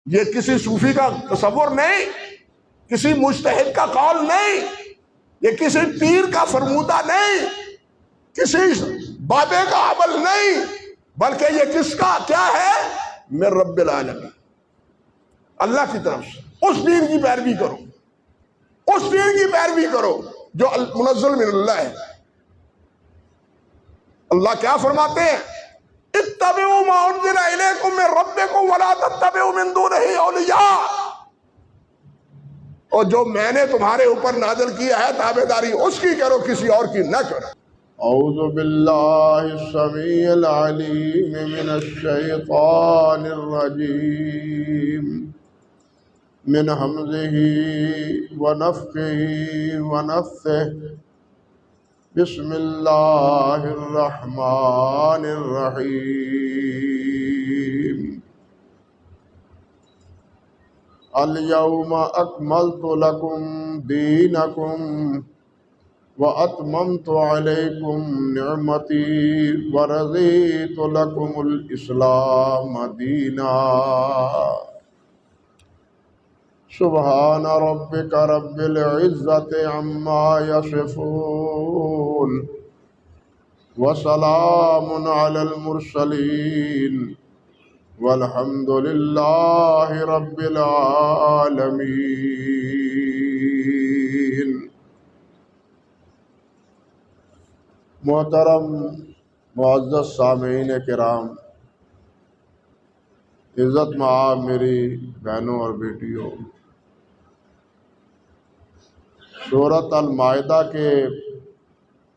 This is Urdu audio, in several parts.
یہ کسی صوفی کا تصور نہیں، کسی مجتہد کا قول نہیں، یہ کسی پیر کا فرمودہ نہیں، کسی بابے کا عمل نہیں، بلکہ یہ کس کا کیا ہے؟ من رب العالمین، اللہ کی طرف سے۔ اس دین کی پیروی کرو، اس دین کی پیروی کرو جو منزل من اللہ ہے۔ اللہ کیا فرماتے ہیں؟ اتبعوا ما انزل الیکم من ربکم ولا تتبعوا من دونہ اولیاء، اور جو میں نے تمہارے اوپر نازل کیا ہے تابعداری اس کی کرو، کسی اور کی نہ کرو۔ اعوذ باللہ السمیع العلیم من الشیطان الرجیم من ہمزہ ونفخہ ونفثہ، بسم اللہ الرحمن الرحیم۔ الیوم اکملت لکم دینکم واتممت علیکم نعمتی ورضیت لکم الاسلام دینا۔ سبحان ربک رب العزت عما یصفون وسلام علی المرسلین والحمد للہ رب العالمین۔ محترم معزز سامعین کرام، عزت مآب میری بہنوں اور بیٹیوں، سورۃ المائدہ کے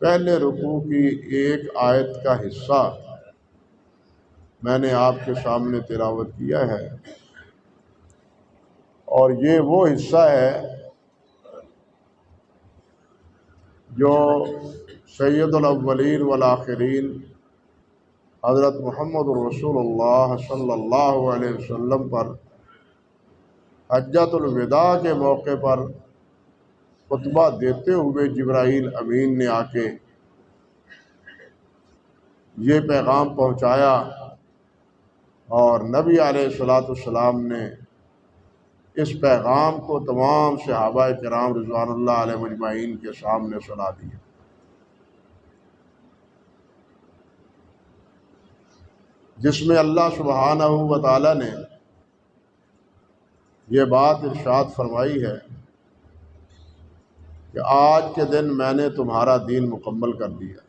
پہلے رکوع کی ایک آیت کا حصہ میں نے آپ کے سامنے تلاوت کیا ہے، اور یہ وہ حصہ ہے جو سید الاولین والآخرین حضرت محمد رسول اللہ صلی اللہ علیہ وسلم پر حجۃ الوداع کے موقع پر خطبہ دیتے ہوئے جبرائیل امین نے آ کے یہ پیغام پہنچایا، اور نبی علیہ الصلوۃ والسلام نے اس پیغام کو تمام صحابہ کرام رضوان اللہ علیہ مجمعین کے سامنے سنا دیا۔ جس میں اللہ سبحانہ و تعالی نے یہ بات ارشاد فرمائی ہے کہ آج کے دن میں نے تمہارا دین مکمل کر دیا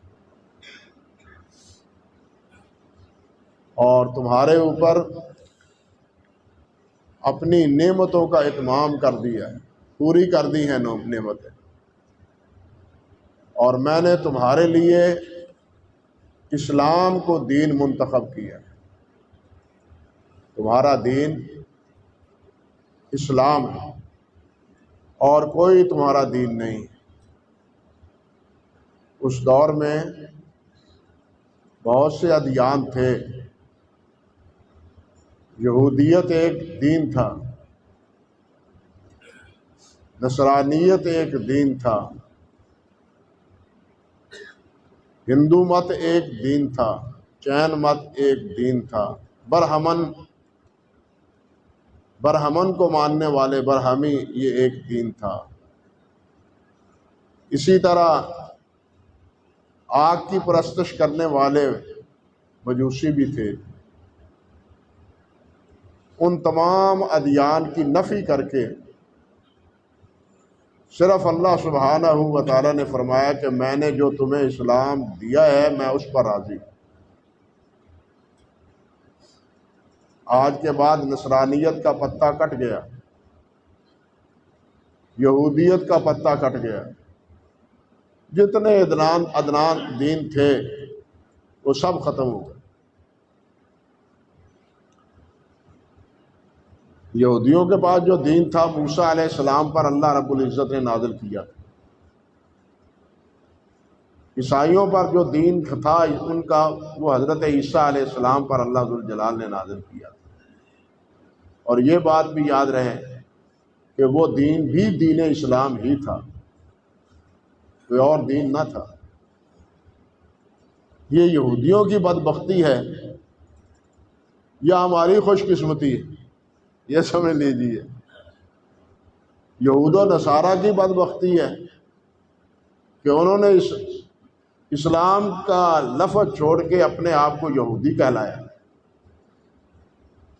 اور تمہارے اوپر اپنی نعمتوں کا اتمام کر دیا ہے، پوری کر دی ہیں نعمتیں، اور میں نے تمہارے لیے اسلام کو دین منتخب کیا ہے۔ تمہارا دین اسلام ہے اور کوئی تمہارا دین نہیں۔ اس دور میں بہت سے ادیان تھے، یہودیت ایک دین تھا، نصرانیت ایک دین تھا، ہندو مت ایک دین تھا، جین مت ایک دین تھا، برہمن کو ماننے والے برہمی یہ ایک دین تھا۔ اسی طرح آگ کی پرستش کرنے والے مجوسی بھی تھے۔ ان تمام ادیان کی نفی کر کے صرف اللہ سبحانہ و تعالیٰ نے فرمایا کہ میں نے جو تمہیں اسلام دیا ہے میں اس پر راضی ہوں۔ آج کے بعد نصرانیت کا پتہ کٹ گیا، یہودیت کا پتہ کٹ گیا، جتنے ادنان دین تھے وہ سب ختم ہو گئے۔ یہودیوں کے پاس جو دین تھا موسیٰ علیہ السلام پر اللہ رب العزت نے نازل کیا، عیسائیوں پر جو دین تھا ان کا وہ حضرت عیسیٰ علیہ السلام پر اللہ ذوالجلال نے نازل کیا۔ اور یہ بات بھی یاد رہے کہ وہ دین بھی دین اسلام ہی تھا، کوئی اور دین نہ تھا۔ یہ یہودیوں کی بدبختی ہے یا ہماری خوش قسمتی ہے یہ سمجھ لیجیے یہود و نصارہ کی بدبختی ہے کہ انہوں نے اسلام کا لفظ چھوڑ کے اپنے آپ کو یہودی کہلایا،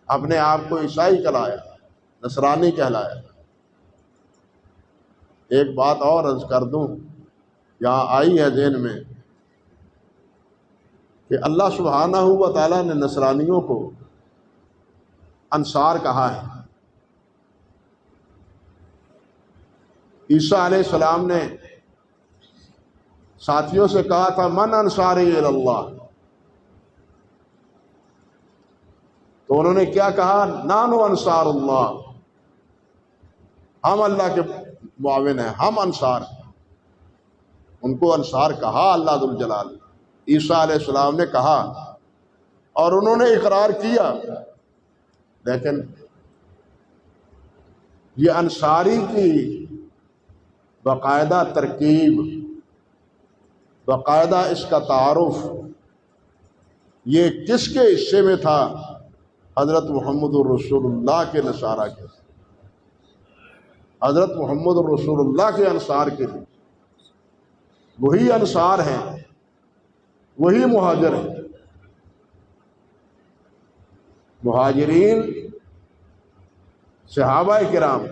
اپنے آپ کو عیسائی کہلایا، نصرانی کہلایا۔ ایک بات اور عرض کر دوں، یہاں آئی ہے ذہن میں کہ اللہ سبحانہ و تعالیٰ نے نصرانیوں کو انصار کہا ہے۔ عیسیٰ علیہ السلام نے ساتھیوں سے کہا تھا من انصاری الی اللہ، تو انہوں نے کیا کہا؟ نانو انصار اللہ، ہم اللہ کے معاون ہیں، ہم انصار ہیں۔ ان کو انصار کہا اللہ ذو الجلال، عیسیٰ علیہ السلام نے کہا اور انہوں نے اقرار کیا، لیکن یہ انصاری کی باقاعدہ ترکیب، باقاعدہ اس کا تعارف یہ کس کے حصے میں تھا؟ حضرت محمد الرسول اللہ کے نصارہ کے، حضرت محمد الرسول اللہ کے انصار کے لیے۔ وہی انصار ہیں، وہی مہاجر ہیں۔ مہاجرین صحابہ کرام،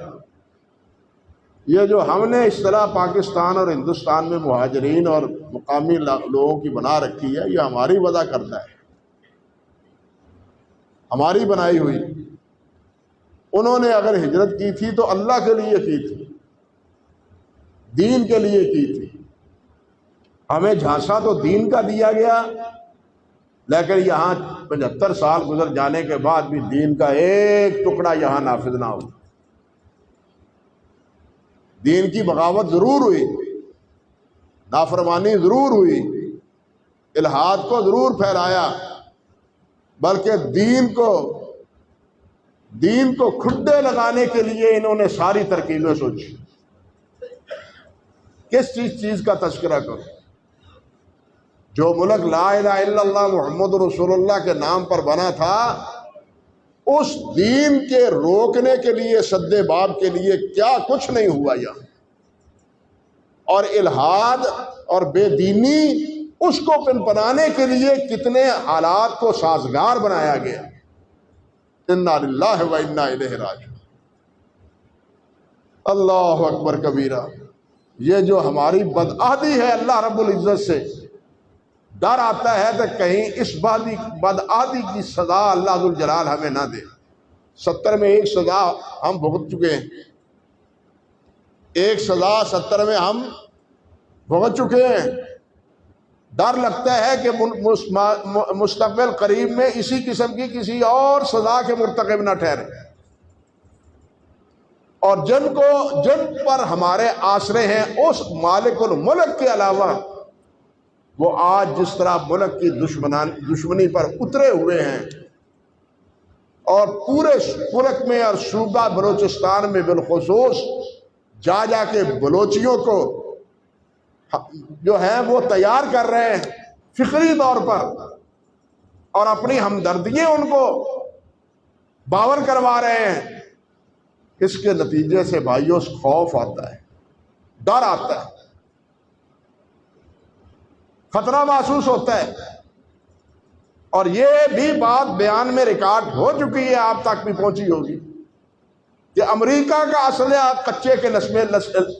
یہ جو ہم نے اصطلاح پاکستان اور ہندوستان میں مہاجرین اور مقامی لوگوں کی بنا رکھی ہے، یہ ہماری وضع کرتا ہے، ہماری بنائی ہوئی۔ انہوں نے اگر ہجرت کی تھی تو اللہ کے لیے کی تھی، دین کے لیے کی تھی۔ ہمیں جھانسا تو دین کا دیا گیا، لیکن یہاں 75 سال گزر جانے کے بعد بھی دین کا ایک ٹکڑا یہاں نافذ نہ ہوا۔ دین کی بغاوت ضرور ہوئی، نافرمانی ضرور ہوئی، الحاد کو ضرور پھیلایا، بلکہ دین کو کھڈے لگانے کے لیے انہوں نے ساری ترکیبیں سوچی۔ کس چیز کا تذکرہ کرو؟ جو ملک لا الہ الا اللہ محمد رسول اللہ کے نام پر بنا تھا، اس دین کے روکنے کے لیے، سد باب کے لیے کیا کچھ نہیں ہوا یہاں، اور الحاد اور بے دینی اس کو پنپنانے کے لیے کتنے حالات کو سازگار بنایا گیا۔ انا للہ و انا الیہ راجعون۔ اللہ اکبر کبیرہ۔ یہ جو ہماری بدعہدی ہے اللہ رب العزت سے، ڈر آتا ہے کہ کہیں اس بدعہدی کی سزا اللہ ذو الجلال ہمیں نہ دے۔ 70 میں ایک سزا ہم بھگت چکے ہیں، ایک سزا 70 میں ہم بھگت چکے ہیں۔ ڈر لگتا ہے کہ مستقبل قریب میں اسی قسم کی کسی اور سزا کے مرتکب نہ ٹھہرے، اور جن پر ہمارے آسرے ہیں اس مالک الملک کے علاوہ، وہ آج جس طرح ملک کی دشمنی پر اترے ہوئے ہیں، اور پورے ملک میں اور صوبہ بلوچستان میں بالخصوص جا کے بلوچیوں کو جو ہے وہ تیار کر رہے ہیں فکری طور پر، اور اپنی ہمدردیاں ان کو باور کروا رہے ہیں۔ اس کے نتیجے سے بھائیوں خوف آتا ہے، ڈر آتا ہے، خطرہ محسوس ہوتا ہے۔ اور یہ بھی بات بیان میں ریکارڈ ہو چکی ہے، آپ تک بھی پہنچی ہوگی، کہ امریکہ کا اسلحہ کچے کے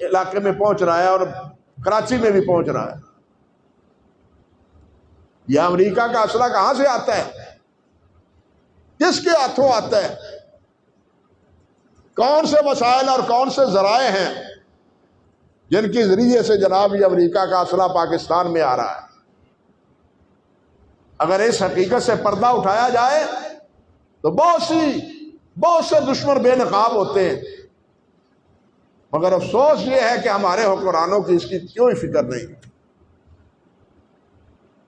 علاقے میں پہنچ رہا ہے اور کراچی میں بھی پہنچ رہا ہے۔ یہ امریکہ کا اسلحہ کہاں سے آتا ہے؟ کس کے ہاتھوں آتا ہے؟ کون سے وسائل اور کون سے ذرائع ہیں جن کے ذریعے سے جناب یہ امریکہ کا اسلحہ پاکستان میں آ رہا ہے؟ اگر اس حقیقت سے پردہ اٹھایا جائے تو بہت سے دشمن بے نقاب ہوتے ہیں، مگر افسوس یہ ہے کہ ہمارے حکمرانوں کی اس کی کوئی فکر نہیں،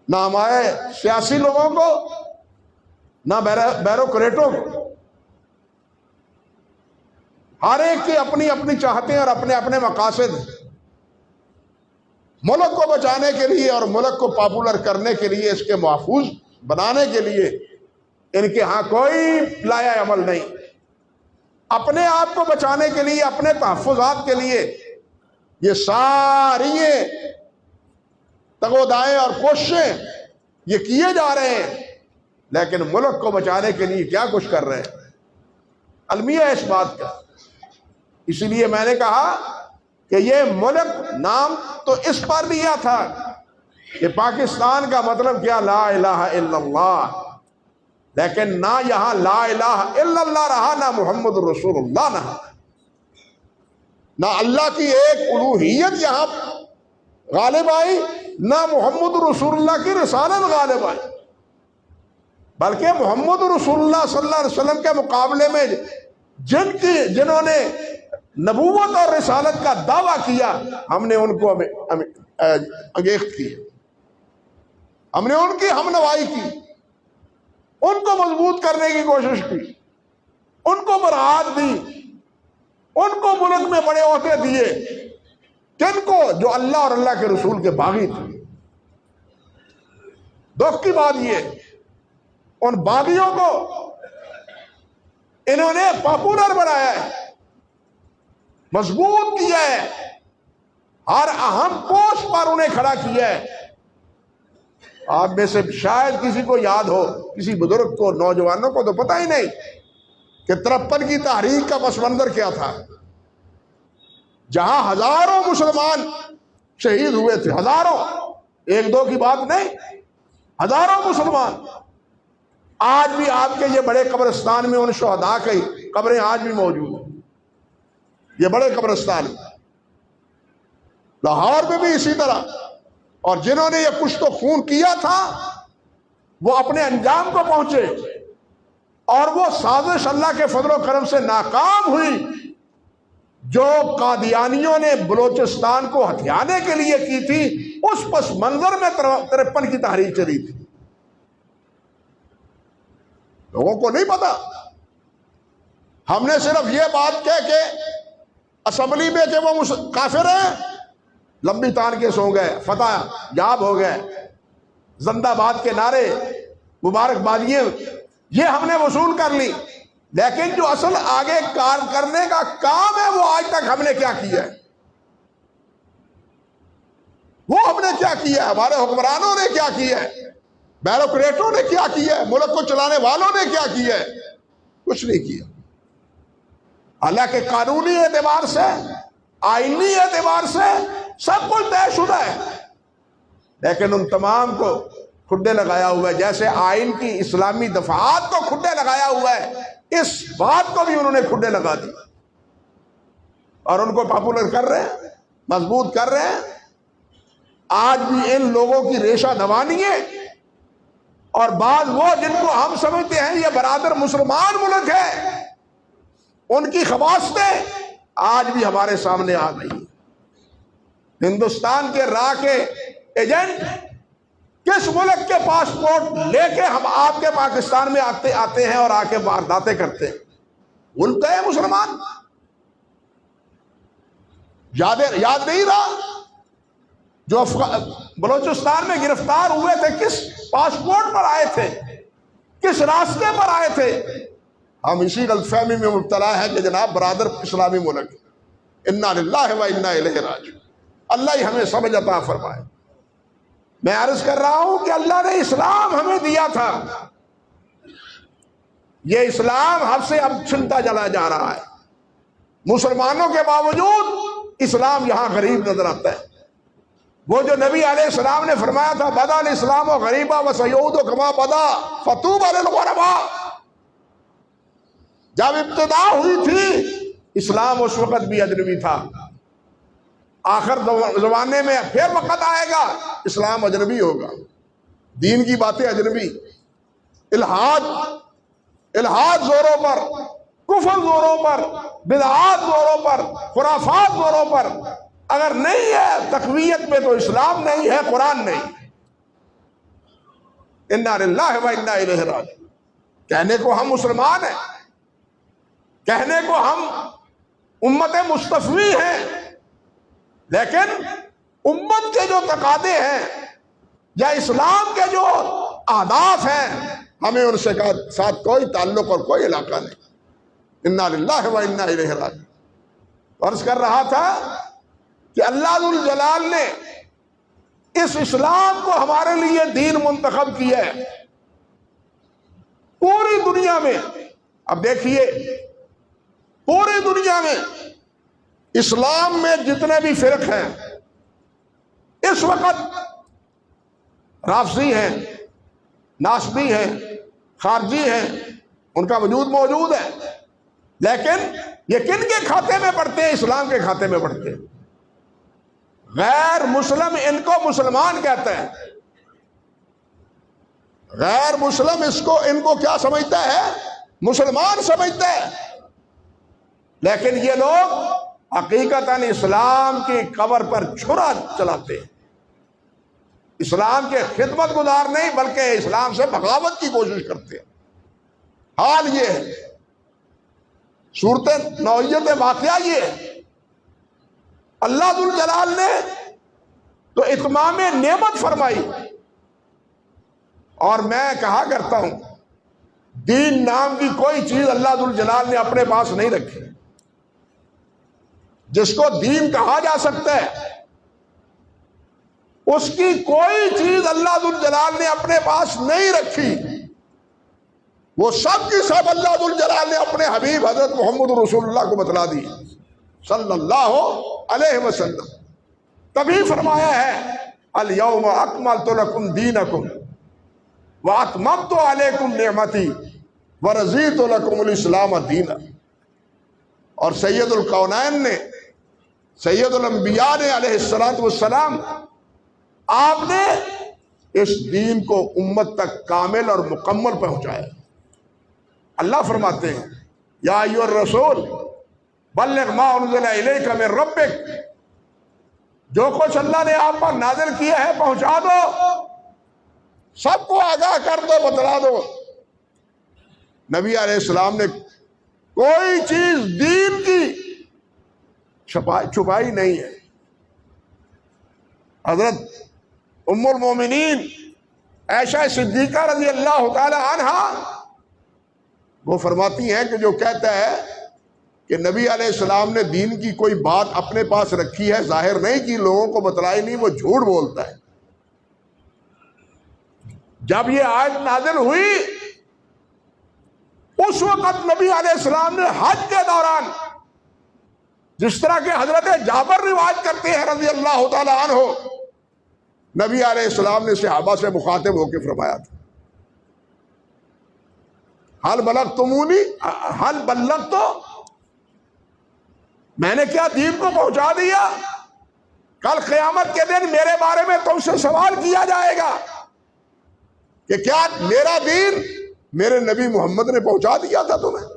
نہ ہمارے سیاسی لوگوں کو، نہ بیوروکریٹوں کو۔ ہر ایک کی اپنی اپنی چاہتے ہیں اور اپنے اپنے مقاصد ہیں۔ ملک کو بچانے کے لیے اور ملک کو پاپولر کرنے کے لیے، اس کے محفوظ بنانے کے لیے ان کے ہاں کوئی لایا عمل نہیں۔ اپنے آپ کو بچانے کے لیے، اپنے تحفظات کے لیے یہ ساری تگودائیں اور کوششیں یہ کیے جا رہے ہیں، لیکن ملک کو بچانے کے لیے کیا کچھ کر رہے ہیں؟ المیہ ہے اس بات کا۔ اسی لیے میں نے کہا کہ یہ ملک نام تو اس پر لیا تھا کہ پاکستان کا مطلب کیا؟ لا الہ الا اللہ، لیکن نہ یہاں لا الہ الا اللہ رہا، نہ محمد رسول اللہ نہ اللہ کی ایک الوہیت یہاں غالب آئی، نہ محمد رسول اللہ کی رسالت غالب آئی، بلکہ محمد رسول اللہ صلی اللہ علیہ وسلم کے مقابلے میں جنہوں نے نبوت اور رسالت کا دعویٰ کیا، ہم نے ان کو انگیخت کی، ہم نے ان کی ہمنوائی کی، ان کو مضبوط کرنے کی کوشش کی، ان کو برات دی، ان کو ملک میں بڑے عہدے دیے، کن کو؟ جو اللہ اور اللہ کے رسول کے باغی تھے۔ دکھ کی بات یہ، ان باغیوں کو انہوں نے پاپولر بنایا ہے، مضبوط کیا ہے، ہر اہم پوسٹ پر انہیں کھڑا کیا ہے۔ آپ میں سے شاید کسی کو یاد ہو، کسی بزرگ کو، نوجوانوں کو تو پتہ ہی نہیں کہ 53 کی تحریک کا پس منظر کیا تھا، جہاں ہزاروں مسلمان شہید ہوئے تھے، ہزاروں، ایک دو کی بات نہیں، ہزاروں مسلمان۔ آج بھی آپ کے یہ بڑے قبرستان میں ان شہداء کی قبریں آج بھی موجود ہیں، یہ بڑے قبرستان میں، لاہور میں بھی اسی طرح۔ اور جنہوں نے یہ کچھ تو خون کیا تھا وہ اپنے انجام کو پہنچے، اور وہ سازش اللہ کے فضل و کرم سے ناکام ہوئی جو قادیانیوں نے بلوچستان کو ہتھیانے کے لیے کی تھی۔ اس پس منظر میں 53 کی تحریک چلی تھی، لوگوں کو نہیں پتا۔ ہم نے صرف یہ بات کہہ کے اسمبلی میں کہ وہ کافر ہیں، لمبی تان کے سو گئے، فتح یاب ہو گئے، زندہ باد کے نعرے، مبارکبادیاں، یہ ہم نے وصول کر لی، لیکن جو اصل آگے کار کرنے کا کام ہے وہ آج تک ہم نے کیا کیا ہے؟ وہ ہم نے کیا کیا ہے؟ ہمارے حکمرانوں نے کیا کیا ہے؟ بیوروکریٹوں نے کیا کیا ہے؟ ملک کو چلانے والوں نے کیا کیا ہے؟ کچھ نہیں کیا۔ حالانکہ قانونی اعتبار سے، آئینی اعتبار سے سب کچھ طے شدہ ہے، لیکن ان تمام کو کھڈے لگایا ہوا ہے۔ جیسے آئین کی اسلامی دفعات کو کھڈے لگایا ہوا ہے، اس بات کو بھی انہوں نے کھڈے لگا دی، اور ان کو پاپولر کر رہے ہیں، مضبوط کر رہے ہیں۔ آج بھی ان لوگوں کی ریشہ دوانی ہے، اور بعض وہ جن کو ہم سمجھتے ہیں یہ برادر مسلمان ملک ہے، ان کی خباستیں آج بھی ہمارے سامنے آ گئی۔ ہندوستان کے راہ کے ایجنٹ کس ملک کے پاسپورٹ لے کے ہم آپ کے پاکستان میں آتے ہیں اور آ کے وارداتیں کرتے ہیں؟ ملک ہے مسلمان، یاد نہیں رہا؟ جو بلوچستان میں گرفتار ہوئے تھے کس پاسپورٹ پر آئے تھے، کس راستے پر آئے تھے؟ ہم اسی غلط فہمی میں مبتلا ہے کہ جناب برادر اسلامی ملک ہے۔ انا للہ و انا الیہ راجعون۔ اللہ ہی ہمیں سمجھ عطا فرمائے۔ میں عرض کر رہا ہوں کہ اللہ نے اسلام ہمیں دیا تھا، یہ اسلام ہم سے اب چھنتا چلا جا رہا ہے۔ مسلمانوں کے باوجود اسلام یہاں غریب نظر آتا ہے۔ وہ جو نبی علیہ السلام نے فرمایا تھا بدا الاسلام و غریبا و سیعود کما بدا فطوبى للغرباء، جب ابتدا ہوئی تھی اسلام اس وقت بھی اجنبی تھا، آخر زمانے میں پھر وقت آئے گا اسلام اجنبی ہوگا، دین کی باتیں اجنبی، الحاد زوروں پر، کفر زوروں پر، بدعات زوروں پر، خرافات زوروں پر، اگر نہیں ہے تقویت میں تو اسلام نہیں ہے، قرآن نہیں۔ انا للہ و انا الیہ راجعون۔ کہنے کو ہم مسلمان ہیں، کہنے کو ہم امت مصطفی ہیں، لیکن امت کے جو تقاضے ہیں یا اسلام کے جو اہداف ہیں ہمیں ان سے ساتھ کوئی تعلق اور کوئی علاقہ نہیں۔ انا للہ و انا الیہ راجعون۔ عرض کر رہا تھا کہ اللہ ذو الجلال نے اس اسلام کو ہمارے لیے دین منتخب کیا ہے پوری دنیا میں۔ اب دیکھیے پوری دنیا میں اسلام میں جتنے بھی فرق ہیں اس وقت، رافضی ہیں، ناصبی ہیں، خارجی ہیں، ان کا وجود موجود ہے، لیکن یہ کن کے کھاتے میں پڑتے ہیں؟ اسلام کے کھاتے میں پڑتے ہیں۔ غیر مسلم ان کو مسلمان کہتا ہے، غیر مسلم ان کو کیا سمجھتا ہے؟ مسلمان سمجھتا ہے، لیکن یہ لوگ حقیقتاً اسلام کی قبر پر چھرا چلاتے ہیں، اسلام کے خدمت گزار نہیں بلکہ اسلام سے بغاوت کی کوشش کرتے ہیں۔ حال یہ ہے، صورت نوعیت واقعہ یہ ہے۔ اللہ ذو الجلال نے تو اتمام نعمت فرمائی، اور میں کہا کرتا ہوں دین نام کی کوئی چیز اللہ ذو الجلال نے اپنے پاس نہیں رکھی۔ جس کو دین کہا جا سکتا ہے اس کی کوئی چیز اللہ ذو الجلال نے اپنے پاس نہیں رکھی، وہ سب کی سب اللہ ذو الجلال نے اپنے حبیب حضرت محمد رسول اللہ کو بتلا دی صلی اللہ علیہ وسلم۔ تبھی فرمایا ہے الیوم اکملت لکم دینکم واتممت علیکم نعمتی ورضیت لکم الاسلام دینا۔ اور سید الکونین نے، سید الانبیاء نے علیہ السلام، آپ نے اس دین کو امت تک کامل اور مکمل پہنچایا۔ اللہ فرماتے ہیں یا ایھا الرسول بلغ ما انزل الیک من ربک، جو کچھ اللہ نے آپ پر نازل کیا ہے پہنچا دو، سب کو آگاہ کر دو، بتلا دو۔ نبی علیہ السلام نے کوئی چیز دین کی چھپائی نہیں ہے۔ حضرت ام المومنین عائشہ صدیقہ رضی اللہ تعالی عنہا وہ فرماتی ہیں کہ جو کہتا ہے کہ نبی علیہ السلام نے دین کی کوئی بات اپنے پاس رکھی ہے، ظاہر نہیں کی، لوگوں کو بتلائی نہیں، وہ جھوٹ بولتا ہے۔ جب یہ آیت نازل ہوئی اس وقت نبی علیہ السلام نے حج کے دوران، جس طرح کہ حضرت جابر روایت کرتے ہیں رضی اللہ تعالی عنہ، نبی علیہ السلام نے صحابہ سے مخاطب ہو کے فرمایا تھا حل بلغتمونی، حل بلغت، میں نے کیا دین کو پہنچا دیا؟ کل قیامت کے دن میرے بارے میں تم سے سوال کیا جائے گا کہ کیا میرا دین میرے نبی محمد نے پہنچا دیا تھا تمہیں؟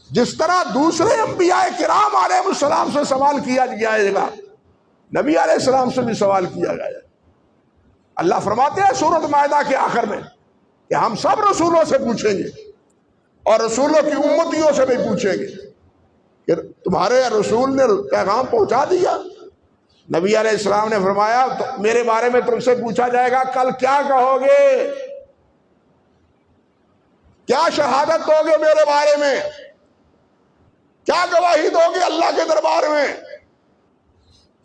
جس طرح دوسرے انبیاء کرام علیہ السلام سے سوال کیا جائے گا، نبی علیہ السلام سے بھی سوال کیا گیا۔ اللہ فرماتے ہیں سورۃ مائدہ کے آخر میں کہ ہم سب رسولوں سے پوچھیں گے اور رسولوں کی امتیوں سے بھی پوچھیں گے کہ تمہارے رسول نے پیغام پہنچا دیا؟ نبی علیہ السلام نے فرمایا میرے بارے میں تم سے پوچھا جائے گا، کل کیا کہو گے؟ کیا شہادت دو گے میرے بارے میں؟ کیا گواہی دو گے اللہ کے دربار میں؟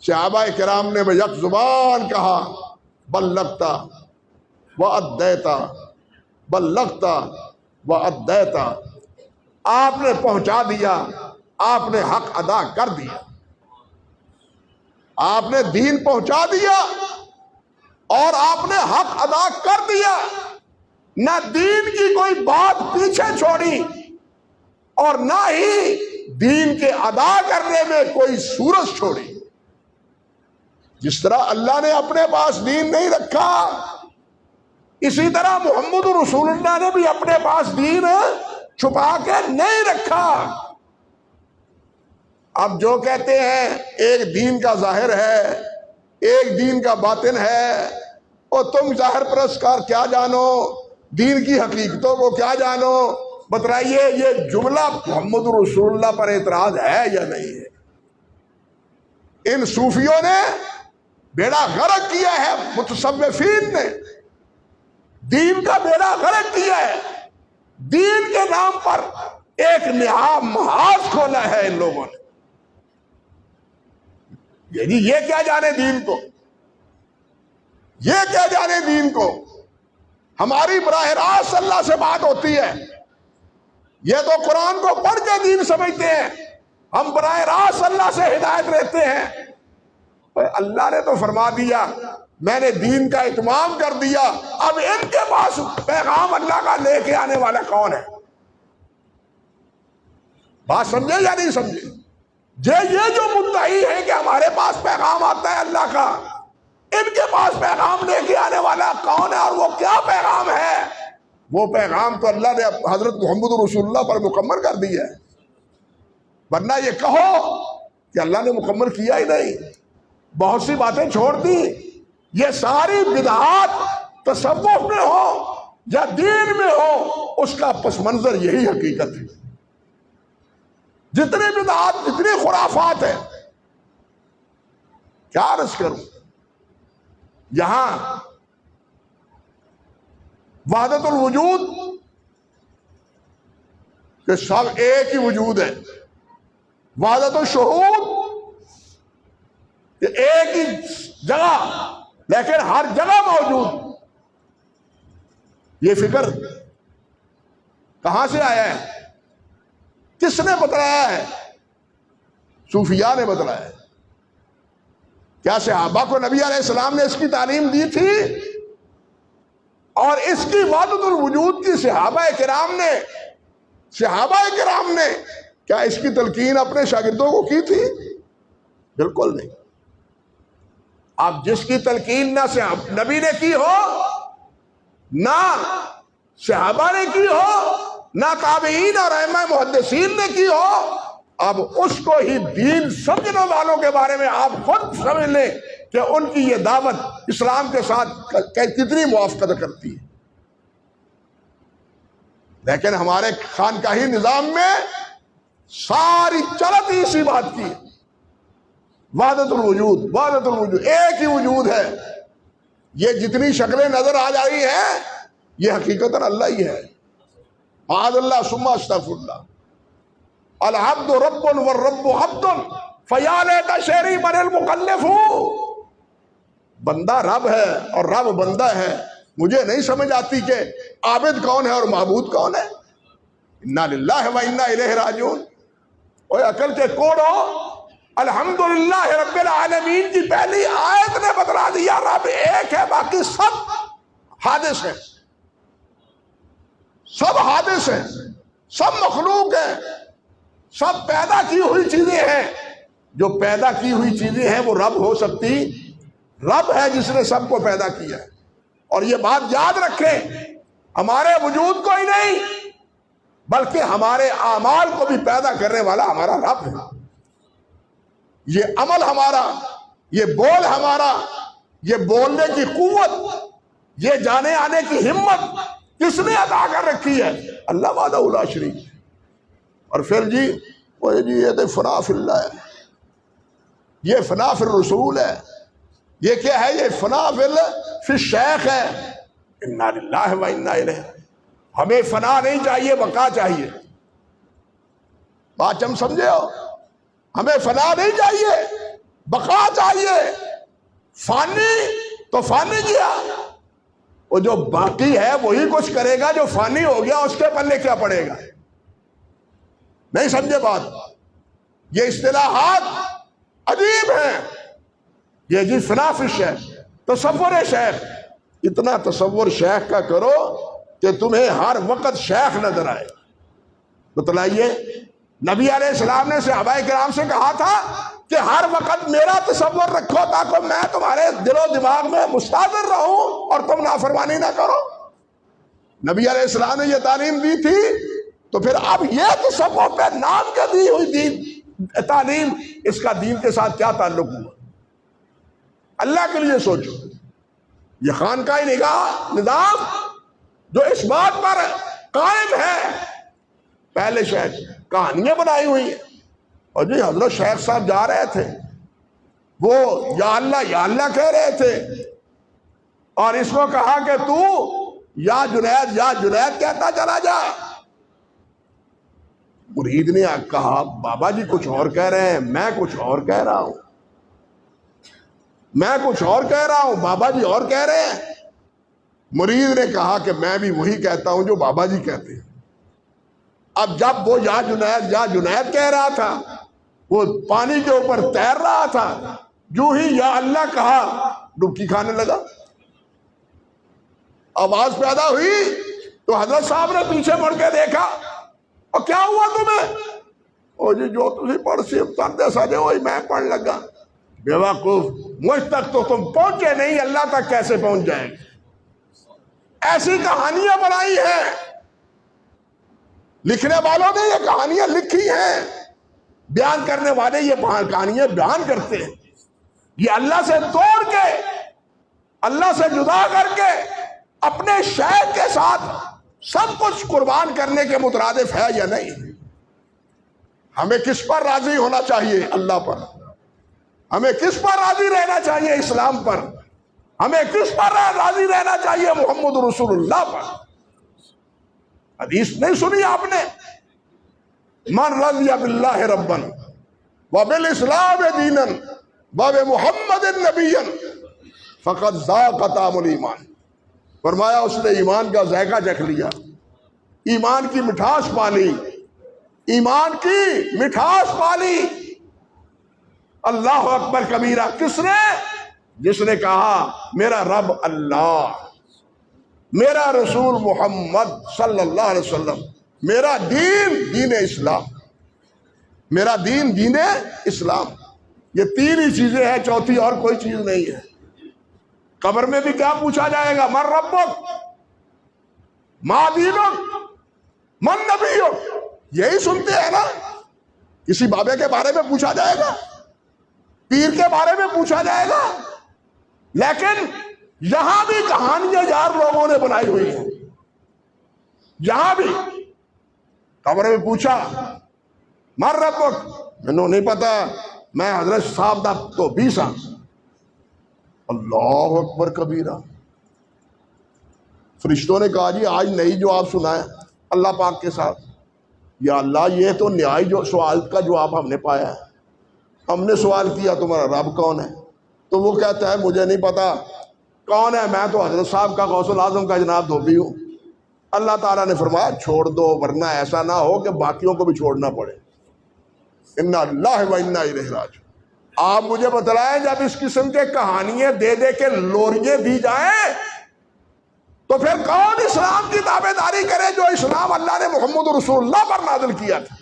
صحابہ کرام نے یک زبان کہا بلغتا وادیتا، بلغتا وادیتا، آپ نے پہنچا دیا، آپ نے حق ادا کر دیا، آپ نے دین پہنچا دیا اور آپ نے حق ادا کر دیا، نہ دین کی کوئی بات پیچھے چھوڑی اور نہ ہی دین کے ادا کرنے میں کوئی صورت چھوڑی۔ جس طرح اللہ نے اپنے پاس دین نہیں رکھا، اسی طرح محمد رسول اللہ نے بھی اپنے پاس دین چھپا کے نہیں رکھا۔ اب جو کہتے ہیں ایک دین کا ظاہر ہے، ایک دین کا باطن ہے، اور تم ظاہر پرستار کیا جانو، دین کی حقیقتوں کو کیا جانو، بتلائیے یہ جملہ محمد رسول اللہ پر اعتراض ہے یا نہیں ہے؟ ان صوفیوں نے بیڑا غرق کیا ہے، متصوفین نے دین کا بیڑا غرق کیا ہے۔ دین کے نام پر ایک نیا محاذ کھولا ہے ان لوگوں نے. یعنی یہ کیا جانے دین کو، یہ کیا جانے دین کو. ہماری براہ راست اللہ سے بات ہوتی ہے، یہ تو قرآن کو پڑھ کے دین سمجھتے ہیں، ہم براہ راست اللہ سے ہدایت لیتے ہیں. اللہ نے تو فرما دیا میں نے دین کا اتمام کر دیا، اب ان کے پاس پیغام اللہ کا لے کے آنے والا کون ہے؟ بات سمجھے یا نہیں سمجھے؟ یہ جو مدعی ہے کہ ہمارے پاس پیغام آتا ہے اللہ کا، ان کے پاس پیغام لے کے آنے والا کون ہے اور وہ کیا پیغام ہے؟ وہ پیغام تو اللہ نے حضرت محمد رسول اللہ پر مکمل کر دیا ہے. ورنہ یہ کہو کہ اللہ نے مکمل کیا ہی نہیں، بہت سی باتیں چھوڑ دی. یہ ساری بدعات تصوف میں ہو یا دین میں ہو، اس کا پس منظر یہی حقیقت ہے. جتنی بدعات، جتنی خرافات ہیں، کیا عرض کروں. یہاں وحدت الوجود کہ سب ایک ہی وجود ہے، وحدت الشہود کہ ایک ہی جگہ لیکن ہر جگہ موجود. یہ فکر کہاں سے آیا ہے؟ کس نے بتلایا ہے؟ صوفیاء نے بتلایا ہے. کیا صحابہ کو نبی علیہ السلام نے اس کی تعلیم دی تھی؟ اور اس کی وحدت الوجود کی صحابہ کرام نے کیا اس کی تلقین اپنے شاگردوں کو کی تھی؟ بالکل نہیں. اب جس کی تلقین نہ نبی نے کی ہو، نہ صحابہ نے کی ہو، نہ تابعین اور ائمہ محدثین نے کی ہو، اب اس کو ہی دین سمجھنے والوں کے بارے میں آپ خود سمجھ لیں کہ ان کی یہ دعوت اسلام کے ساتھ کتنی موافقت کرتی ہے. لیکن ہمارے خانقاہی نظام میں ساری چلت ہی اسی بات کی ہے. وحدت الوجود ایک ہی وجود ہے. یہ جتنی شکلیں نظر آ جاری ہیں یہ حقیقتاً اللہ ہی ہے. معاذ اللہ ثم استغفر اللہ. العبد رب والرب عبد فیا لیت شعری من المکلف. بندہ رب ہے اور رب بندہ ہے. مجھے نہیں سمجھ آتی کہ عابد کون ہے اور معبود کون ہے. انا للہ و انا الیہ راجعون. اوے عقل کے کوڑو، الحمدللہ رب العالمین کی پہلی آیت نے بتلا دیا رب ایک ہے، باقی سب حادث ہیں، سب حادث ہیں، سب مخلوق ہیں، سب پیدا کی ہوئی چیزیں ہیں. جو پیدا کی ہوئی چیزیں ہیں وہ رب ہو سکتی؟ رب ہے جس نے سب کو پیدا کیا ہے. اور یہ بات یاد رکھیں، ہمارے وجود کو ہی نہیں بلکہ ہمارے اعمال کو بھی پیدا کرنے والا ہمارا رب ہے. یہ عمل ہمارا، یہ بول ہمارا، یہ بولنے کی قوت، یہ جانے آنے کی ہمت کس نے عطا کر رکھی ہے؟ اللہ وحدہ لا شریک. اور پھر یہ تو فنا فی اللہ ہے، یہ فنا فی الرسول ہے، یہ کیا ہے؟ یہ فنا فی الشیخ ہے. انا للہ و انا الیہ. ہمیں فنا نہیں چاہیے، بقا چاہیے. بات ہم سمجھے ہو؟ ہمیں فنا نہیں چاہیے، بقا چاہیے. فانی تو فانی کیا، وہ جو باقی ہے وہی کچھ کرے گا. جو فانی ہو گیا اس کے پلے کیا پڑے گا؟ نہیں سمجھے بات؟ یہ اصطلاحات عجیب ہیں. یہ جی فنا فی الشیخ، تصور شیخ. اتنا تصور شیخ کا کرو کہ تمہیں ہر وقت شیخ نظر آئے. بتلائیے، نبی علیہ السلام نے صحابہ کرام سے کہا تھا کہ ہر وقت میرا تصور رکھو تاکہ میں تمہارے دل و دماغ میں مستحضر رہوں اور تم نافرمانی نہ کرو. نبی علیہ السلام نے یہ تعلیم دی تھی، تو پھر اب یہ تصور پہ نام کے دی ہوئی دین تعلیم، اس کا دین کے ساتھ کیا تعلق ہوا؟ اللہ کے لیے سوچو. یہ خانقاہی نگاہ نظام جو اس بات پر قائم ہے، پہلے شیخ کہانیاں بنائی ہوئی ہیں. اور جی حضرت شیخ صاحب جا رہے تھے، وہ یا اللہ کہہ رہے تھے، اور اس کو کہا کہ تو یا جنید کہتا چلا جا. مرید نے کہا بابا جی کچھ اور کہہ رہے ہیں، میں کچھ اور کہہ رہا ہوں، میں کچھ اور کہہ رہا ہوں، بابا جی اور کہہ رہے ہیں۔ مرید نے کہا کہ میں بھی وہی کہتا ہوں جو بابا جی کہتے ہیں۔ اب جب وہ یا جنید کہہ رہا تھا، وہ پانی کے اوپر تیر رہا تھا، جو ہی یا اللہ کہا ڈبکی کھانے لگا۔ آواز پیدا ہوئی تو حضرت صاحب نے پیچھے مڑ کے دیکھا، اور کیا ہوا تمہیں؟ او جی جو تسی پڑھ سی پڑھتے سجے وہی میں پڑھ لگا۔ بیوقوف، مجھ تک تو تم پہنچے نہیں، اللہ تک کیسے پہنچ جائیں گے؟ ایسی کہانیاں بنائی ہیں، لکھنے والوں نے یہ کہانیاں لکھی ہیں، بیان کرنے والے یہ کہانیاں بیان کرتے ہیں۔ یہ اللہ سے توڑ کے، اللہ سے جدا کر کے اپنے شیخ کے ساتھ سب کچھ قربان کرنے کے مترادف ہے یا نہیں؟ ہمیں کس پر راضی ہونا چاہیے؟ اللہ پر۔ ہمیں کس پر راضی رہنا چاہیے؟ اسلام پر۔ ہمیں کس پر راضی رہنا چاہیے؟ محمد رسول اللہ پر۔ حدیث نہیں سنی آپ نے؟ من رضی باللہ ربا وبالاسلام دینا وبمحمد نبیا فقد ذاق طعم الایمان۔ فرمایا اس نے ایمان کا ذائقہ چکھ لیا، ایمان کی مٹھاس پالی، ایمان کی مٹھاس پالی۔ اللہ اکبر کبیرہ۔ کس نے؟ جس نے کہا میرا رب اللہ، میرا رسول محمد صلی اللہ علیہ وسلم، میرا دین دین اسلام، میرا دین دین اسلام۔ یہ تین ہی چیزیں ہیں، چوتھی اور کوئی چیز نہیں ہے۔ قبر میں بھی کیا پوچھا جائے گا؟ من ربک، ما دینک، من نبیک۔ یہی سنتے ہیں نا؟ کسی بابے کے بارے میں پوچھا جائے گا، پیر کے بارے میں پوچھا جائے گا، لیکن یہاں بھی کہانیاں یار لوگوں نے بنائی ہوئی ہیں۔ یہاں بھی قبر میں پوچھا من ربک، مینوں نہیں پتا، میں حضرت صاحب دا تو 20 ہاں۔ اللہ اکبر کبیرہ۔ فرشتوں نے کہا جی آج نئی جواب سنائے اللہ پاک کے ساتھ۔ یا اللہ یہ تو نہائی جو سوال کا جواب ہم نے پایا ہے۔ ہم نے سوال کیا تمہارا رب کون ہے؟ تو وہ کہتا ہے مجھے نہیں پتا کون ہے، میں تو حضرت صاحب کا غوث الاعظم کا جناب دھوبی ہوں۔ اللہ تعالیٰ نے فرمایا چھوڑ دو، ورنہ ایسا نہ ہو کہ باقیوں کو بھی چھوڑنا پڑے۔ انا اللہ و انا الیہ راجعون۔ آپ مجھے بتلائیں جب اس قسم کے کہانیاں دے دے کے لوریے دی جائیں تو پھر کون اسلام کی تابع داری کرے جو اسلام اللہ نے محمد رسول اللہ پر نازل کیا تھا؟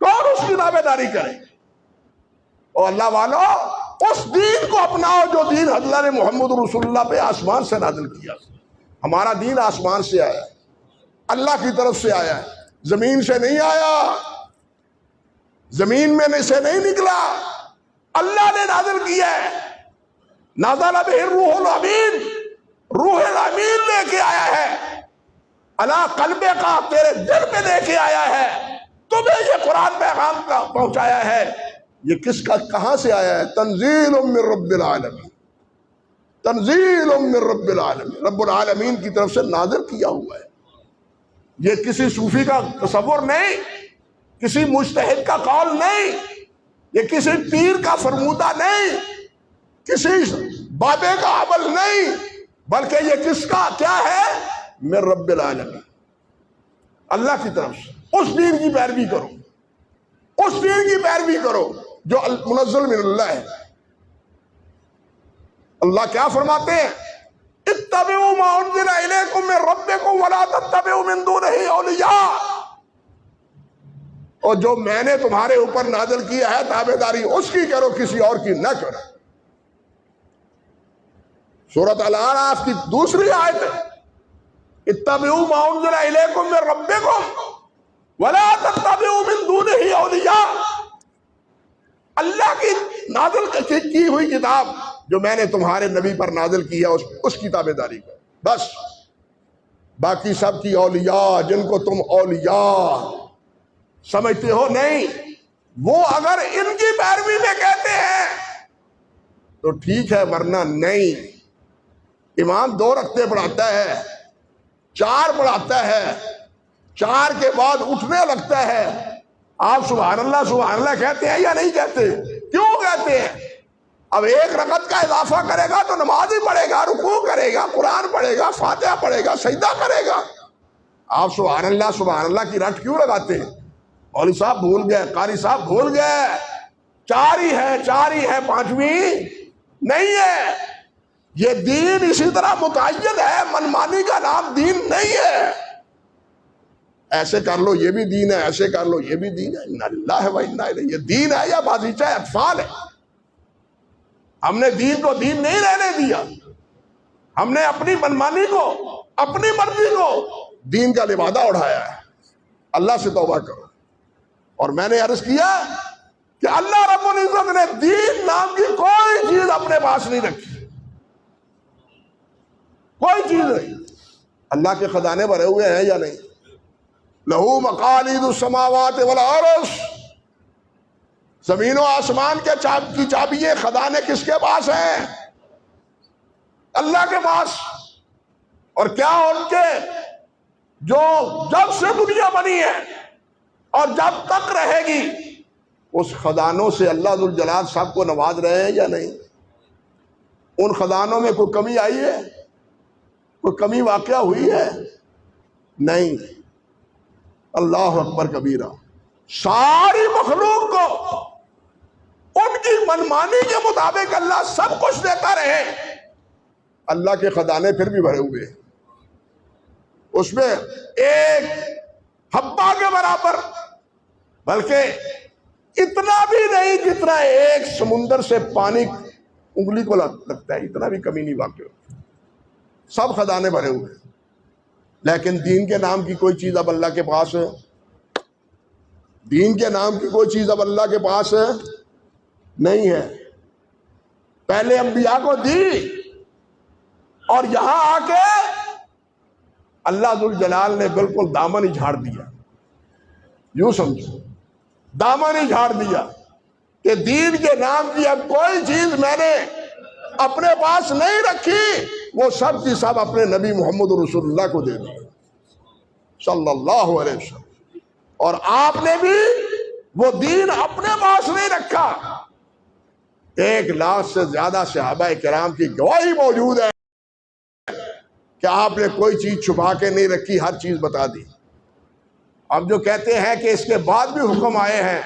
کون اس کی تابع داری کرے؟ اور اللہ والو اس دین کو اپناؤ جو دین اللہ نے محمد رسول اللہ پہ آسمان سے نازل کیا۔ ہمارا دین آسمان سے آیا ہے، اللہ کی طرف سے آیا ہے، زمین سے نہیں آیا، زمین میں سے نہیں نکلا، اللہ نے نازل کیا ہے۔ نازل بہ الروح الامین، روح الامین لے کے آیا ہے، علی قلبے کا، تیرے دل پہ لے کے آیا ہے، تمہیں یہ قرآن پیغام کا پہنچایا ہے۔ یہ کس کا کہاں سے آیا ہے؟ تنزیل من رب العالمین، تنزیل من رب العالمین، رب العالمین کی طرف سے نازل کیا ہوا ہے۔ یہ کسی صوفی کا تصور نہیں، کسی مجتہد کا قول نہیں، یہ کسی پیر کا فرمودہ نہیں، کسی بابے کا عمل نہیں، بلکہ یہ کس کا کیا ہے؟ من رب العالمین، اللہ کی طرف سے۔ اس دین کی پیروی کرو، اس دین کی پیروی کرو جو منزل من اللہ ہے۔ اللہ کیا فرماتے ہیں؟ اتبعوا ما انزل الیکم من ربکم ولا تتبعوا من دونہ اولیاء۔ اور جو میں نے تمہارے اوپر نازل کیا ہے تابع داری اس کی کرو، کسی اور کی نہ کرو۔ سورۃ الاعراف کی دوسری آیت ہے اتبعوا ما انزل الیکم من ربکم ولا تتبعوا من دونہ اولیاء۔ اللہ کی نازل کی ہوئی کتاب جو میں نے تمہارے نبی پر نازل کیا اس کی تابع داری کرو، بس۔ باقی سب کی اولیاء جن کو تم اولیاء سمجھتے ہو نہیں، وہ اگر ان کی پیروی میں کہتے ہیں تو ٹھیک ہے، ورنہ نہیں۔ امام 2 رکعتیں پڑھاتا ہے، 4 پڑھاتا ہے، 4 کے بعد اٹھنے لگتا ہے، آپ سبحان اللہ کہتے ہیں یا نہیں کہتے؟ کیوں کہتے ہیں؟ اب 1 رکعت کا اضافہ کرے گا تو نماز ہی پڑھے گا، رکوع کرے گا، قرآن پڑھے گا، فاتحہ پڑھے گا، سجدہ کرے گا۔ آپ سبحان اللہ کی رٹ کیوں لگاتے ہیں؟ مولوی صاحب بھول گئے، قاری صاحب بھول گئے، 4 ہی ہے، 5ویں نہیں ہے۔ یہ دین اسی طرح متعین ہے، منمانی کا نام دین نہیں ہے۔ ایسے کر لو یہ بھی دین ہے، ایسے کر لو یہ بھی دین ہے۔ انا للہ و انا الیہ، یہ دین ہے یا بازیچہ اطفال ہے؟ ہم نے دین کو دین نہیں رہنے دیا، ہم نے اپنی منمانی کو، اپنی مرضی کو دین کا لبادہ اڑھایا ہے۔ اللہ سے توبہ کرو۔ اور میں نے عرض کیا کہ اللہ رب العزت نے دین نام کی کوئی چیز اپنے پاس نہیں رکھی، کوئی چیز نہیں۔ اللہ کے خزانے بھرے ہوئے ہیں یا نہیں؟ لہو مقالید السماوات والارض، زمین و آسمان کے کی چابیاں، خزانے کس کے پاس ہیں؟ اللہ کے پاس۔ اور کیا ان کے جو جب سے دنیا بنی ہے اور جب تک رہے گی اس خزانوں سے اللہ ذوالجلال صاحب کو نواز رہے ہیں یا نہیں؟ ان خزانوں میں کوئی کمی آئی ہے؟ کوئی کمی واقعہ ہوئی ہے؟ نہیں۔ اللہ اکبر کبیرہ۔ ساری مخلوق کو ان کی منمانی کے مطابق اللہ سب کچھ دیتا رہے، اللہ کے خزانے پھر بھی بھرے ہوئے ہیں۔ اس میں ایک حبہ کے برابر، بلکہ اتنا بھی نہیں جتنا ایک سمندر سے پانی انگلی کو لگتا ہے، اتنا بھی کمی نہیں واقع ہوتی۔ سب خزانے بھرے ہوئے ہیں، لیکن دین کے نام کی کوئی چیز اب اللہ کے پاس ہے؟ دین کے نام کی کوئی چیز اب اللہ کے پاس ہے؟ نہیں ہے۔ پہلے انبیاء کو دی اور یہاں آ کے اللہ ذوالجلال نے بالکل دامن ہی جھاڑ دیا۔ یوں سمجھو، دامن ہی جھاڑ دیا کہ دین کے نام کی اب کوئی چیز میں نے اپنے پاس نہیں رکھی، وہ سب کی سب اپنے نبی محمد رسول اللہ کو دے دی صلی اللہ علیہ وسلم۔ اور آپ نے بھی وہ دین اپنے پاس نہیں رکھا۔ 1 لاکھ سے زیادہ صحابہ کرام کی گواہی موجود ہے کہ آپ نے کوئی چیز چھپا کے نہیں رکھی، ہر چیز بتا دی۔ اب جو کہتے ہیں کہ اس کے بعد بھی حکم آئے ہیں،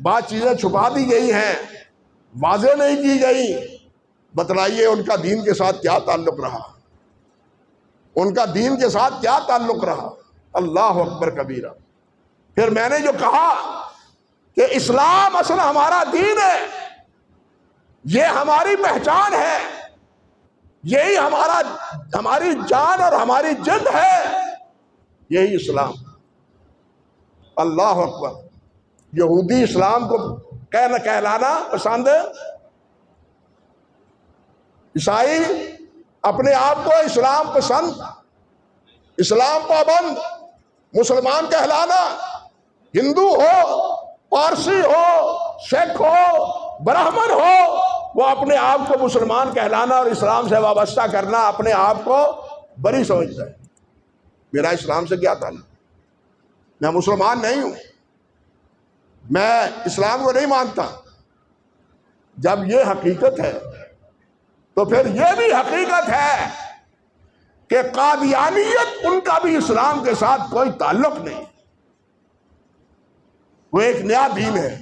بعض چیزیں چھپا دی گئی ہیں، واضح نہیں کی گئی، بتلائیے ان کا دین کے ساتھ کیا تعلق رہا؟ ان کا دین کے ساتھ کیا تعلق رہا؟ اللہ اکبر کبیرہ۔ پھر میں نے جو کہا کہ اسلام اصل ہمارا دین ہے، یہ ہماری پہچان ہے، یہی ہماری جان اور ہماری جد ہے، یہی اسلام۔ اللہ اکبر۔ یہودی اسلام کو کہلانا پسند ہے، عیسائی اپنے آپ کو اسلام پسند، اسلام پابند، مسلمان کہلانا، ہندو ہو، پارسی ہو، سکھ ہو، برہمن ہو، وہ اپنے آپ کو مسلمان کہلانا اور اسلام سے وابستہ کرنا اپنے آپ کو بری سمجھتا ہے۔ میرا اسلام سے کیا تعلق؟ میں مسلمان نہیں ہوں، میں اسلام کو نہیں مانتا۔ جب یہ حقیقت ہے تو پھر یہ بھی حقیقت ہے کہ قادیانیت ان کا بھی اسلام کے ساتھ کوئی تعلق نہیں، وہ ایک نیا دین ہے،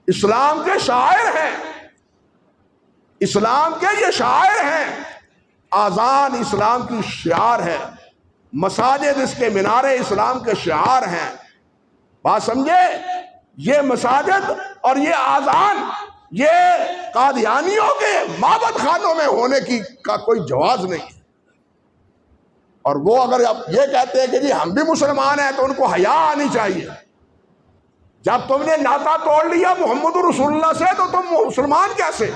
اسلام کے شاعر ہیں، اسلام کے یہ شاعر ہیں۔ آذان اسلام کی شعار ہے، مساجد اس کے مینارے اسلام کے شعار ہیں۔ بات سمجھے؟ یہ مساجد اور یہ آذان یہ قادیانیوں کے معبد خانوں میں ہونے کا کوئی جواز نہیں ہے۔ اور وہ اگر اب یہ کہتے ہیں کہ جی ہم بھی مسلمان ہیں تو ان کو حیا آنی چاہیے۔ جب تم نے ناطہ توڑ لیا محمد رسول اللہ سے تو تم مسلمان کیسے؟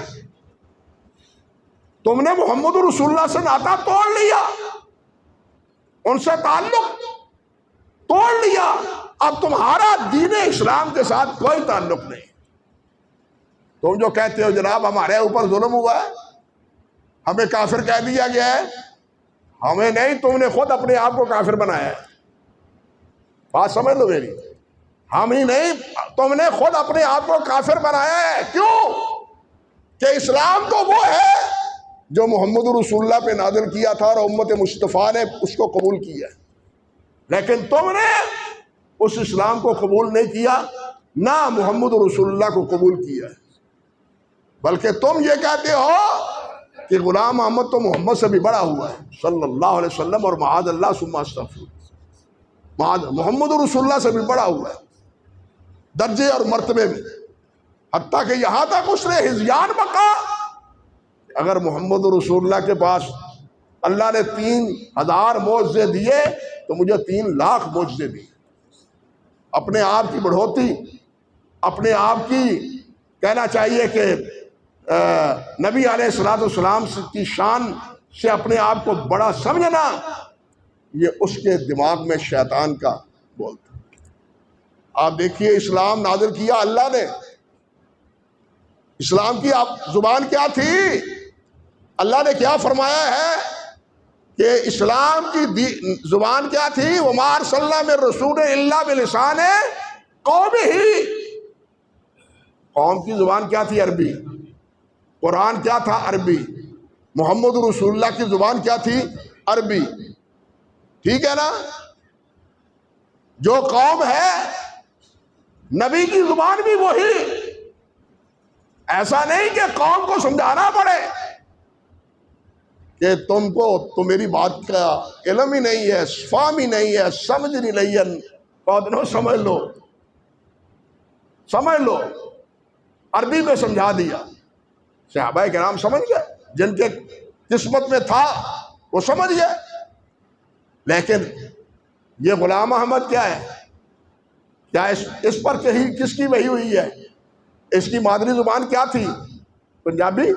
تم نے محمد رسول اللہ سے ناطہ توڑ لیا، ان سے تعلق توڑ لیا، اب تمہارا دین اسلام کے ساتھ کوئی تعلق نہیں۔ تم جو کہتے ہو جناب ہمارے اوپر ظلم ہوا ہے، ہمیں کافر کہہ دیا گیا ہے، ہمیں نہیں، تم نے خود اپنے آپ کو کافر بنایا ہے. بات سمجھ لو میری، ہم ہی نہیں، تم نے خود اپنے آپ کو کافر بنایا ہے. کیوں؟ کہ اسلام تو وہ ہے جو محمد رسول اللہ پہ نازل کیا تھا اور امت مصطفیٰ نے اس کو قبول کیا، لیکن تم نے اس اسلام کو قبول نہیں کیا، نہ محمد رسول اللہ کو قبول کیا، بلکہ تم یہ کہتے ہو کہ غلام محمد تو محمد سے بھی بڑا ہوا ہے صلی اللہ علیہ وسلم، اور معاذ اللہ ثم استغفر، محمد رسول اللہ سے بھی بڑا ہوا ہے درجے اور مرتبے میں، حتیٰ کہ یہاں تک اس نے ہذیان بقا، اگر محمد رسول اللہ کے پاس اللہ نے 3000 معجزے دیے تو مجھے 3 لاکھ معجزے دیے. اپنے آپ کی بڑھوتی، اپنے آپ کی کہنا چاہیے کہ نبی علیہ الصلوۃ والسلام کی شان سے اپنے آپ کو بڑا سمجھنا، یہ اس کے دماغ میں شیطان کا بول تھا. آپ دیکھیے اسلام نازل کیا اللہ نے، اسلام کی زبان کیا تھی؟ اللہ نے کیا فرمایا ہے کہ اسلام کی زبان کیا تھی؟ وَمَا أَرْسَلْنَا مِن رَّسُولٍ إِلَّا بِلِسَانِ قَوْمِهِ. قوم کی زبان کیا تھی؟ عربی. قرآن کیا تھا؟ عربی. محمد رسول اللہ کی زبان کیا تھی؟ عربی. ٹھیک ہے نا؟ جو قوم ہے نبی کی زبان بھی وہی. ایسا نہیں کہ قوم کو سمجھانا پڑے کہ تم کو تو میری بات کا علم ہی نہیں ہے، فہم ہی نہیں ہے، سمجھ نہیں رہی ہے، پودنو سمجھ لو، سمجھ لو. عربی میں سمجھا دیا. صحابہ کرام سمجھ گئے، جن کے قسمت میں تھا وہ سمجھ گئے. لیکن یہ غلام احمد کیا ہے؟ کیا اس پر کس کی وحی ہوئی ہے؟ اس کی مادری زبان کیا تھی؟ پنجابی.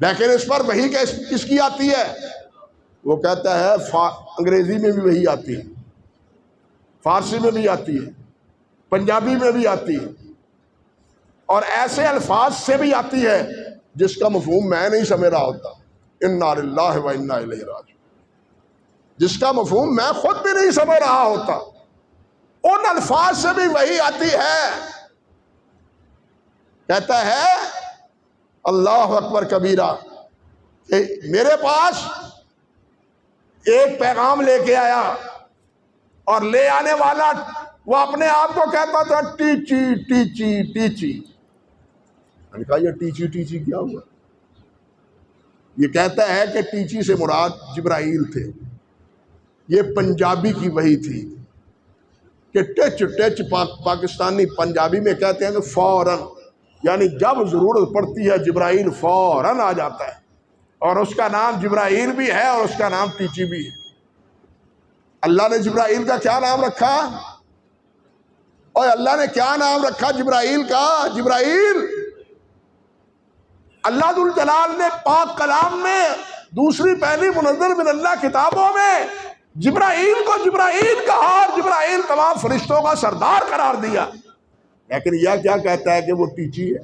لیکن اس پر وحی کس کی آتی ہے؟ وہ کہتا ہے انگریزی میں بھی وحی آتی ہے، فارسی میں بھی آتی ہے، پنجابی میں بھی آتی ہے، اور ایسے الفاظ سے بھی آتی ہے جس کا مفہوم میں نہیں سمجھ رہا ہوتا. انا للہ و انا الیہ راجعون. جس کا مفہوم میں خود بھی نہیں سمجھ رہا ہوتا، ان الفاظ سے بھی وہی آتی ہے. کہتا ہے اللہ اکبر کبیرہ کہ میرے پاس ایک پیغام لے کے آیا، اور لے آنے والا وہ اپنے آپ کو کہتا تھا ٹیچی ٹیچی ٹیچی. میں نے کہا یہ ٹیچی ٹیچی کیا ہوا؟ یہ کہتا ہے کہ ٹیچی سے مراد جبرائیل تھے. یہ پنجابی کی وحی تھی کہ ٹچ پاکستانی پنجابی میں کہتے ہیں کہ فوراً، یعنی جب ضرورت پڑتی ہے جبرائیل فوراً آ جاتا ہے. اور اس کا نام جبرائیل بھی ہے اور اس کا نام ٹیچی بھی ہے. اللہ نے جبرائیل کا کیا نام رکھا؟ اور اللہ نے کیا نام رکھا جبرائیل کا؟ جبرائیل. اللہ ذو الجلال نے پاک کلام میں دوسری پہلی منزل من اللہ کتابوں میں جبرائیل کو جبرائیل کہا، اور جبرائیل تمام فرشتوں کا سردار قرار دیا. لیکن یہ کیا کہتا ہے کہ وہ ٹیچی ہے؟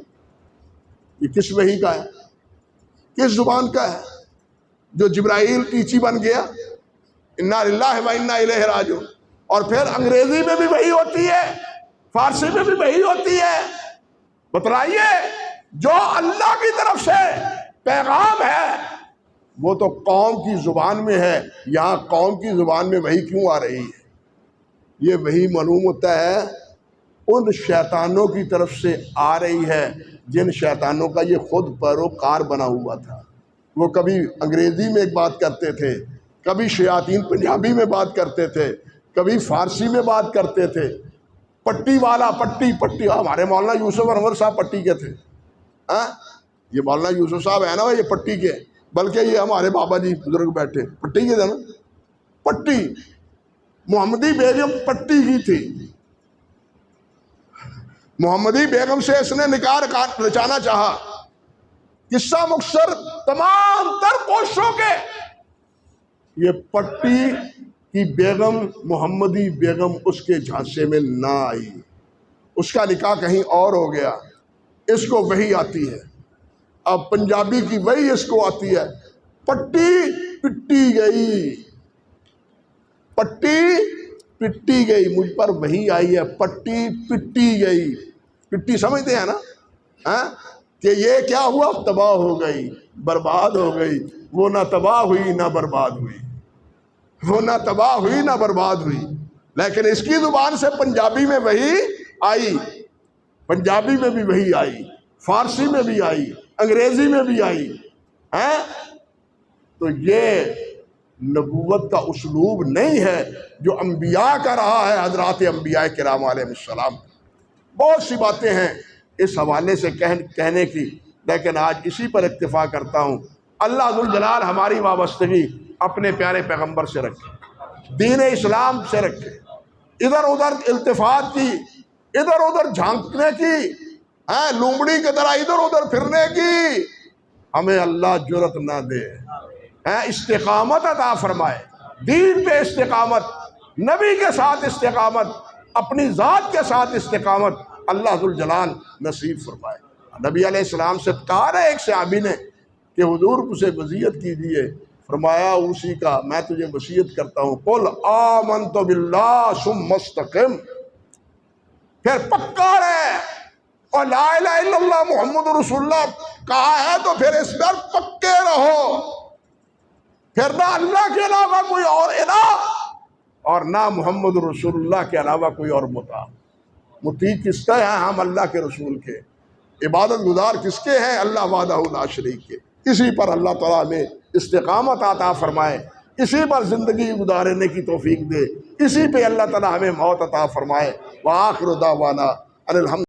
یہ کس وحی کا ہے؟ کس زبان کا ہے جو جبرائیل ٹیچی بن گیا؟ انا للہ و انا الیہ راجعون. اور پھر انگریزی میں بھی وحی ہوتی ہے، فارسی میں بھی وحی ہوتی ہے. بتلائیے جو اللہ کی طرف سے پیغام ہے وہ تو قوم کی زبان میں ہے، یہاں قوم کی زبان میں وحی کیوں آ رہی ہے؟ یہ وحی معلوم ہوتا ہے ان شیطانوں کی طرف سے آ رہی ہے جن شیطانوں کا یہ خود پیروکار بنا ہوا تھا. وہ کبھی انگریزی میں ایک بات کرتے تھے، کبھی شیاطین پنجابی میں بات کرتے تھے، کبھی فارسی میں بات کرتے تھے. پٹی والا پٹی ہمارے مولانا یوسف انور صاحب پٹی کے تھے. یہ مولانا یوسف صاحب ہے نا، یہ پٹی کے، بلکہ یہ ہمارے بابا جی بزرگ بیٹھے پٹی کے تھے نا. پٹی محمدی بیگم پٹی کی تھی. محمدی بیگم سے اس نے نکاح رچانا چاہا. قصہ مختصر تمام تر کوششوں کے، یہ پٹی کی بیگم محمدی بیگم اس کے جھانسے میں نہ آئی. اس کا نکاح کہیں اور ہو گیا. اس کو وحی آتی ہے. اب پنجابی کی وہی اس کو آتی ہے، پٹی پٹی گئی، پٹی پٹی گئی، مجھ پر وہی آئی ہے پٹی پٹی گئی۔ پٹی سمجھتے ہیں نا، کہ یہ کیا ہوا، تباہ ہو گئی، برباد ہو گئی۔ وہ نہ تباہ ہوئی نہ برباد ہوئی، وہ نہ تباہ ہوئی نہ برباد ہوئی، لیکن اس کی زبان سے پنجابی میں وہی آئی، پنجابی میں بھی وہی آئی، فارسی میں بھی آئی، انگریزی میں بھی آئی۔ تو یہ نبوت کا اسلوب نہیں ہے جو انبیاء کا رہا ہے، حضرات انبیاء کرام علیہ السلام۔ بہت سی باتیں ہیں اس حوالے سے کہنے کی، لیکن آج اسی پر اکتفا کرتا ہوں۔ اللہ ذوالجلال ہماری وابستگی اپنے پیارے پیغمبر سے رکھے، دین اسلام سے رکھے، ادھر ادھر التفات کی، ادھر ادھر جھانکنے کی، لومڑی کی طرح ادھر ادھر پھرنے کی ہمیں اللہ جرأت نہ دے۔ استقامت عطا فرمائے، دین پہ استقامت، نبی کے ساتھ استقامت، اپنی ذات کے ساتھ استقامت اللہ ذوالجلال نصیب فرمائے۔ نبی علیہ السلام سے کہا نا ایک صحابی نے کہ حضور اسے وصیت کیجیے، فرمایا اسی کا میں تجھے وصیت کرتا ہوں، قل آمنت باللہ ثم استقم، پھر پکا رہے، اور لا الہ الا اللہ محمد رسول اللہ کہا ہے تو پھر اس پر پکے رہو، پھر نہ اللہ کے علاوہ کوئی اور الہ اور نہ محمد رسول اللہ کے علاوہ کوئی اور مطیع کس کا ہے؟ ہم اللہ کے رسول کے، عبادت گزار کس کے ہیں؟ اللہ وحدہ لا شریک کے۔ اسی پر اللہ تعالیٰ ہمیں استقامت عطا فرمائے، اسی پر زندگی گزارنے کی توفیق دے، اسی پہ اللہ تعالیٰ ہمیں موت عطا فرمائے۔ وآخر دعوانا ان الحمد